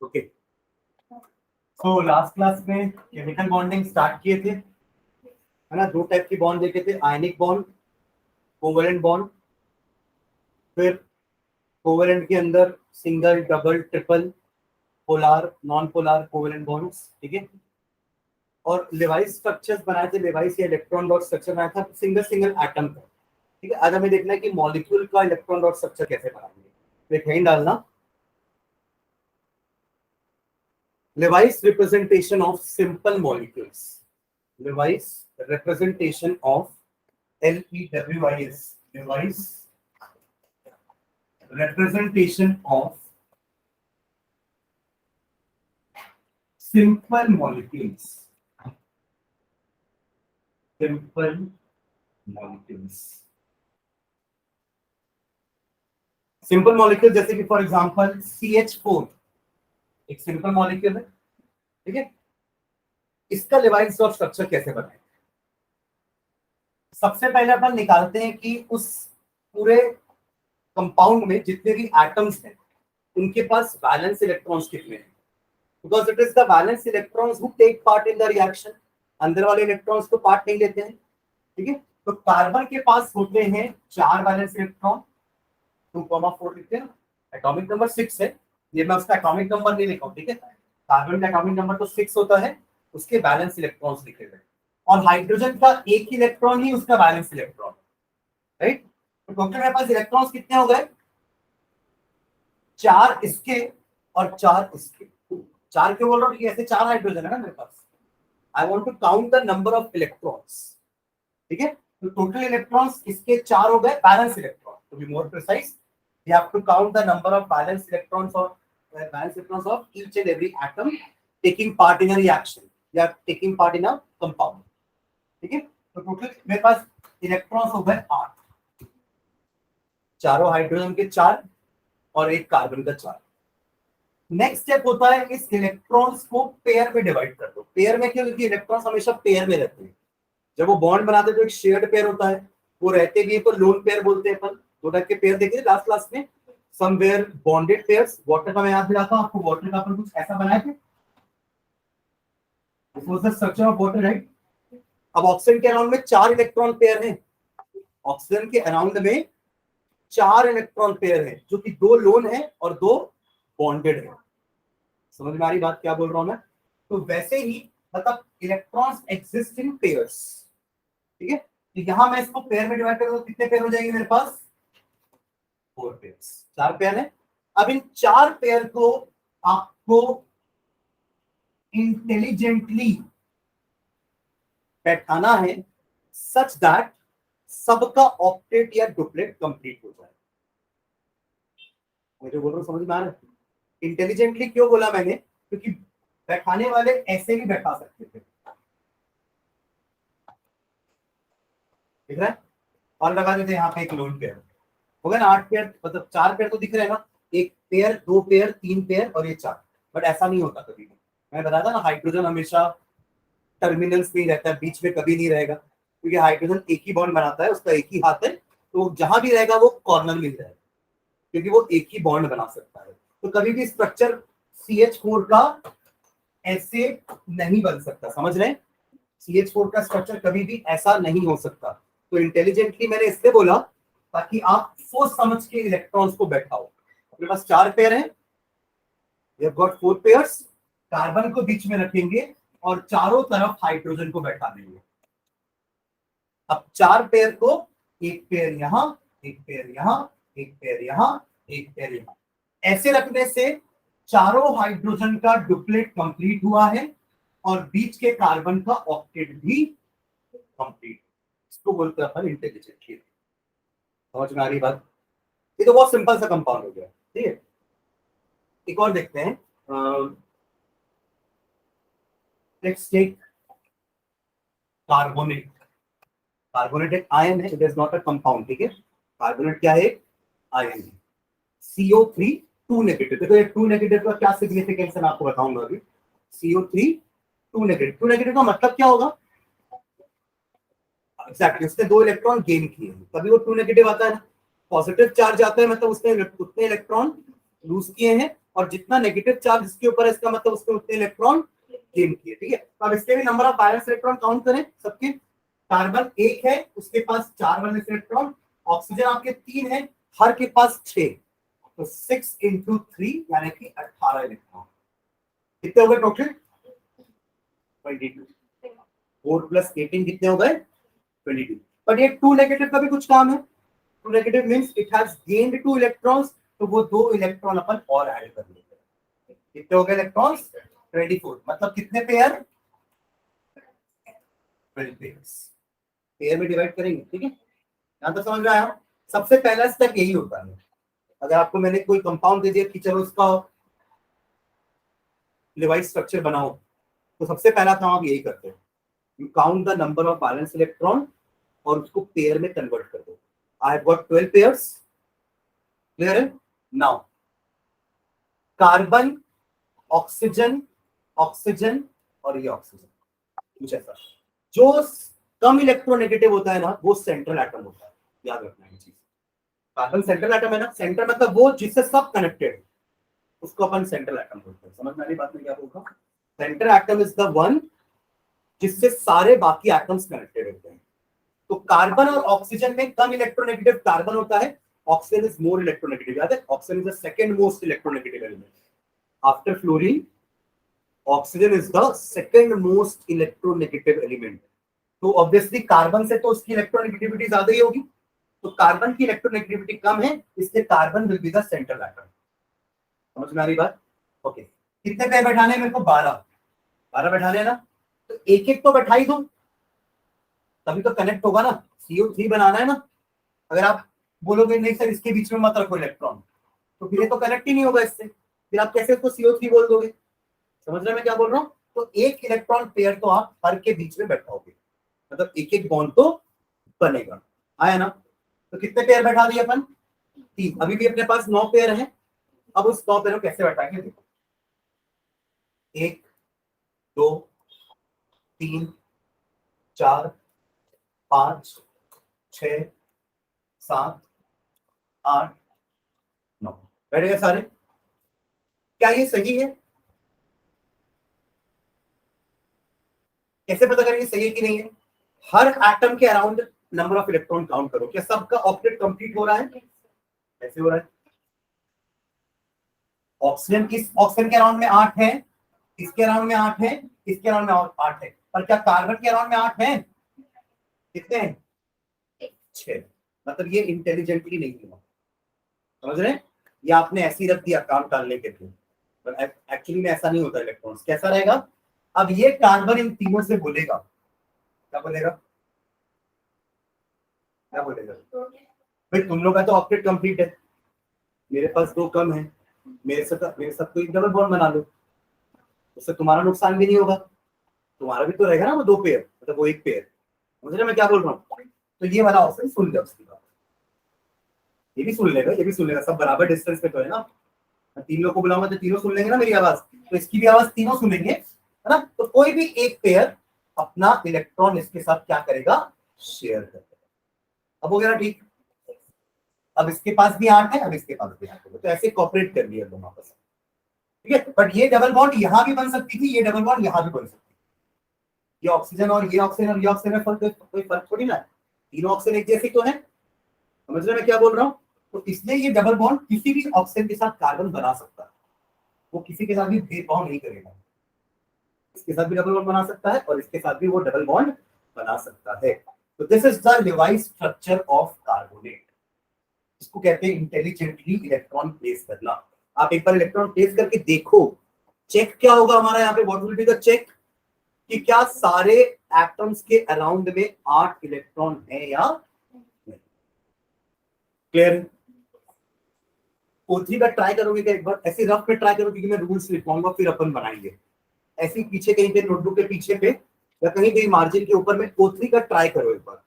Okay, तो last class में chemical bonding start किए थे, है ना। दो टाइप की बॉन्ड देखे थे, आयनिक बॉन्ड, कोवेलेंट बॉन्ड। फिर कोवेलेंट के अंदर single, double, triple, polar, non polar covalent bonds, ठीक है। और लेवाइस स्ट्रक्चर्स बनाए थे, लेवाइस या इलेक्ट्रॉन डॉट स्ट्रक्चर बनाया था सिंगल सिंगल एटम का, ठीक है। आज हमें देखना है कि मॉलिक्यूल का इलेक्ट्रॉन डॉट स्ट्रक्चर कैसे बनाएंगे। तो कहीं डालना, Levi's representation of simple molecules, Levi's representation of LEWIS, Levi's representation of simple molecules, simple molecules, simple molecule जैसे कि फॉर एग्जांपल CH4 एक सिंपल मॉलिक्यूल है, ठीक है। इसका लेवाइस डॉट स्ट्रक्चर कैसे बनाएं? सबसे पहले अपन निकालते हैं कि उस पूरे कंपाउंड में जितने भी एटम्स हैं उनके पास वैलेंस इलेक्ट्रॉन्स कितने हैं, because it is the valence electrons who take part in the reaction. अंदर वाले इलेक्ट्रॉन्स तो पार्ट नहीं लेते हैं, ठीक है। तो कार्बन के पास होते हैं 4 वैलेंस इलेक्ट्रॉन, 2,4 लिखते हैं ना, एटॉमिक नंबर 6 है, ये मैं उसका एटॉमिक नंबर नहीं लिखा हूं, ठीक है। कार्बन का एटॉमिक नंबर तो 6 होता है, उसके वैलेंस इलेक्ट्रॉन्स लिखे हुए, और हाइड्रोजन का एक इलेक्ट्रॉन ही उसका वैलेंस इलेक्ट्रॉन, राइट। तो टोटल मेरे पास इलेक्ट्रॉन्स कितने हो गए? 4 इसके और 4 इसके। 4 क्यों बोल रहा हूँ? ऐसे 4 हाइड्रोजन है ना मेरे पास, I want to count the number of electrons, ठीक है। तो टोटल इलेक्ट्रॉन्स इसके 4 हो गए, balance electron, to be more precise you have to count the number of valence electrons of each and every atom taking part in a reaction या taking part in a compound, ठीक है। तो total मेरे पास electrons हो गए 8, चारों hydrogen के 4 और एक कार्बन का 4। नेक्स्ट स्टेप होता है इस इलेक्ट्रॉन्स को पेयर में डिवाइड कर दो। पेयर में क्यों? क्योंकि इलेक्ट्रॉन्स हमेशा पेयर में रहते हैं। जब वो बॉन्ड बनाते हैं तो एक शेयर्ड पेयर होता है, वो रहते भी है तो लोन पेयर बोलते हैं अपन। दो टाइप के पेयर देखे लास्ट क्लास में, समवेयर बॉन्डेड पेयर्स। वाटर का मैं याद दिलाता हूं आपको, वाटर का अपन कुछ ऐसा बनाए थे, this was the structure of water, right. अब ऑक्सीजन के अराउंड में 4 इलेक्ट्रॉन पेयर हैं, ऑक्सीजन के अराउंड में 4 इलेक्ट्रॉन पेयर हैं, जो कि 2 लोन है और 2 बॉन्डेड है। समझ में आ रही बात क्या बोल रहा हूं मैं? तो वैसे ही मतलब इलेक्ट्रॉन्स एग्जिस्ट इन पेयर्स, ठीक है। तो यहां मैं इसको पेयर में डिवाइड करूंगा, कितने पेयर हो जाएंगे मेरे पास? 4 पेयर्स, 4 पेयर है। अब इन 4 पेयर को आपको इंटेलिजेंटली बैठाना है सच दैट सबका ऑक्टेट या डुप्लेट कंप्लीट हो जाए। मैं जो बोल रहा हूं समझ में आ रहा है? इंटेलिजेंटली क्यों बोला मैंने? क्योंकि बैठाने वाले ऐसे भी बैठा सकते थे, दिख रहा है? और लगा देते यहाँ पे एक लोन पेयर, हो गया ना 8 पेयर, मतलब 4 पेयर तो दिख रहे हैं ना, एक पेयर, 2 पेयर, 3 पेयर और ये 4। बट ऐसा नहीं होता कभी भी। मैं बताया था ना, हाइड्रोजन हमेशा टर्मिनल्स में ही रहता है, बीच में कभी नहीं रहेगा, क्योंकि हाइड्रोजन एक ही बॉन्ड बनाता है, उसका एक ही हाथ है, तो जहां भी रहेगा वो कॉर्नर में रहेगा, क्योंकि वो एक ही बॉन्ड बना सकता है। तो कभी भी स्ट्रक्चर CH4 का ऐसे नहीं बन सकता, समझ रहे हैं? CH4 का स्ट्रक्चर कभी भी ऐसा नहीं हो सकता। तो इंटेलिजेंटली मैंने इसलिए बोला ताकि आप सोच समझ के इलेक्ट्रॉन्स को बैठाओ। अपने पास 4 पेयर हैं, we have got 4 pairs, carbon को बीच में रखेंगे और चारों तरफ हाइड्रोजन को बैठा देंगे। अब 4 पेयर को, एक पेयर यहां, एक पेयर यहां, एक पेयर यहां, एक पेयर यहां, ऐसे रखने से चारों हाइड्रोजन का डुप्लेट कंप्लीट हुआ है और बीच के कार्बन का ऑक्टेट भी कंप्लीट। इसको बोलते हैं अपन इंटेलिजेंटली। समझ में आ रही बात? ये तो बहुत सिंपल सा कंपाउंड हो गया, ठीक है। एक और देखते हैं, लेट्स टेक कार्बोनेट। कार्बोनेट एक आयन है, it is not a compound, ठीक है। कार्बोनेट क्या है? आयन है। CO3 2 negative. देखो ये 2 नेगेटिव का क्या सिग्निफिकेंस है मैं आपको बताऊंगा अभी। CO3 2 नेगेटिव, 2 नेगेटिव का मतलब क्या होगा? एग्जैक्टली, उसने 2 इलेक्ट्रॉन गेन किए हैं, तभी वो 2 नेगेटिव आता है ना। पॉजिटिव चार्ज आता है मतलब उसने उतने इलेक्ट्रॉन लूज किए हैं और जितना नेगेटिव चार्ज इसके ऊपर है इसका मतलब उसके उतने इलेक्ट्रॉन गेन किए। ठीक है, तो अब इसके भी number of valence electron count करें सबके। कार्बन 1 है, उसके पास 4 वैलेंस इलेक्ट्रॉन, ऑक्सीजन आपके 3 है, हर के पास 6, तो 6 इंटू 3 यानी कि 18 इलेक्ट्रॉन। कितने हो गए टोटल? 22। 4 प्लस 18 कितने हो गए? 22। बट ये 2 नेगेटिव का भी कुछ काम है। 2 negative means it has gained 2 electrons, तो वो 2 इलेक्ट्रॉन अपन और ऐड कर लेते हैं। कितने हो गए इलेक्ट्रॉन्स? 24। मतलब कितने पेयर? 12 पेयर्स। पेयर में डिवाइड करेंगे। ठीक है, यहां तक समझ में आया? सबसे पहला स्टेप यही होता है। अगर आपको मैंने कोई कंपाउंड दे दिया कि चलो उसका लेवाइड स्ट्रक्चर बनाओ, तो सबसे पहला काम आप यही करते हैं, you count the number of valence electron और उसको पेयर में कन्वर्ट कर दो। I have got 12 pairs. Clear है? नाउ कार्बन, ऑक्सीजन, ऑक्सीजन और ये ऑक्सीजन, कुछ ऐसा। जो कम इलेक्ट्रोनेगेटिव होता है ना, वो सेंट्रल एटम होता है। याद रखना ये चीज। कार्बन सेंट्रल एटम है ना, सेंटर मतलब वो जिससे सब कनेक्टेड है, उसको अपन सेंट्रल एटम बोलते हैं। समझ में आ रही बात में क्या बोल रहा हूं? Central atom is the one जिससे सारे बाकी एटम्स कनेक्टेड होते हैं। तो कार्बन और ऑक्सीजन में कम इलेक्ट्रोनेगेटिव कार्बन होता है, ऑक्सीजन इज मोर इलेक्ट्रोनेगेटिव। याद है, oxygen is the second most electronegative element after fluorine. Oxygen is the second most electronegative element. तो ऑब्वियसली कार्बन से तो उसकी इलेक्ट्रोनेगेटिविटी ज्यादा ही होगी, तो कार्बन की इलेक्ट्रोनेगेटिविटी कम है, इसलिए carbon will be the central atom. समझ में आ रही बात? ओके, कितने पेयर बैठाने हैं मेरे को? 12 बैठाने हैं ना, तो एक एक तो बैठा ही दो, तभी तो कनेक्ट होगा ना। CO3 बनाना है ना। अगर आप बोलोगे नहीं सर इसके बीच में मत रखो इलेक्ट्रॉन, तो फिर ये तो कनेक्ट ही नहीं होगा इससे, फिर आप कैसे उसको CO3 बोल दोगे? समझ रहे मैं क्या बोल रहा हूँ? तो एक इलेक्ट्रॉन पेयर तो आप हर के बीच में बैठाओगे, मतलब एक एक बॉन्ड तो बनेगा। आया ना? तो कितने पेयर बैठा दिए अपन? 3। अभी भी अपने पास 9 पेयर है। अब उस 9 पेयर को कैसे बैठाएंगे? देखो, 1 2 3 4 5 6 7 8 9 बैठ गए सारे। क्या ये सही है? कैसे पता करेंगे सही है कि नहीं है? हर एटम के around number of electron count करो, क्या सबका ऑक्टेट कंप्लीट हो रहा है? कैसे हो रहा है? ऑक्सीजन के अराउंड में 8 है, इसके अराउंड में 8 है, इसके अराउंड में 8 है, पर क्या कार्बन के अराउंड में 8 है? कितने हैं? 6। मतलब ये इंटेलिजेंटली नहीं हुआ। समझ रहे हैं? ये आपने ऐसे ही रख दिया काम टालने के लिए, पर एक्चुअली में ऐसा नहीं होता। इलेक्ट्रॉन्स कैसा रहेगा? अब ये कार्बन इन तीनों से बोलेगा, क्या बोलेगा? क्या बोलेगा? भाई तुम लोग का तो ऑक्टेट कंप्लीट है, मेरे पास 2 कम है, मेरे साथ कोई डबल बॉन्ड बना लो, उससे तुम्हारा नुकसान भी नहीं होगा, तुम्हारा भी तो रहेगा ना वो 2 पेयर, मतलब वो 1 पेयर। समझ रहे मैं क्या बोल रहा हूँ? तो ये वाला ऑप्शन सुन ले उसकी बात, ये भी सुन लेगा, ये भी सुन लेगा, सब बराबर डिस्टेंस पे तो है ना। 3 लोग को बुलाऊंगा तो तीनों सुन लेंगे ना मेरी आवाज, तो इसकी भी आवाज तीनों सुनेंगे, है ना। तो कोई भी एक पेयर अपना इलेक्ट्रॉन इसके साथ क्या करेगा? शेयर करेगा। अब हो गया ना ठीक? अब इसके पास भी 8 है, अब इसके पास भी 8 है, तो ऐसे कॉपरेट कर लिया दोनों आपस में। ठीक है, बट ये डबल बॉन्ड यहां भी बन सकती थी, ये डबल बॉन्ड यहां भी बन सकती थी। ये ऑक्सीजन और ये ऑक्सीजन और ये ऑक्सीजन में कोई फर्क थोड़ी ना है, तीनों ऑक्सीजन एक जैसी तो है। समझ रहे मैं क्या बोल रहा हूँ? तो इसलिए ये डबल बॉन्ड किसी भी ऑक्सीजन के साथ कार्बन बना सकता है, वो किसी के साथ भी भेदभाव नहीं करेगा। इसके साथ भी डबल बॉन्ड बना सकता है और इसके साथ भी वो डबल बॉन्ड बना सकता है। तो this is the levied structure of carbonate. इसको कहते हैं इंटेलिजेंटली इलेक्ट्रॉन प्लेस करना। आप एक बार इलेक्ट्रॉन प्लेस करके देखो, चेक क्या होगा हमारा यहाँ पे, what will be the check, कि क्या सारे एटम्स के अराउंड में 8 इलेक्ट्रॉन है या नहीं। क्लियर? O3 का ट्राई करोगे क्या एक बार? ऐसे रफ पे ट्राई करो, क्योंकि मैं रूल्स लिखवाऊंगा फिर अपन बनाएंगे। ऐसे पीछे कहीं पे नोटबुक के पीछे पे या कहीं कहीं मार्जिन के ऊपर में O3 का ट्राई करो एक बार।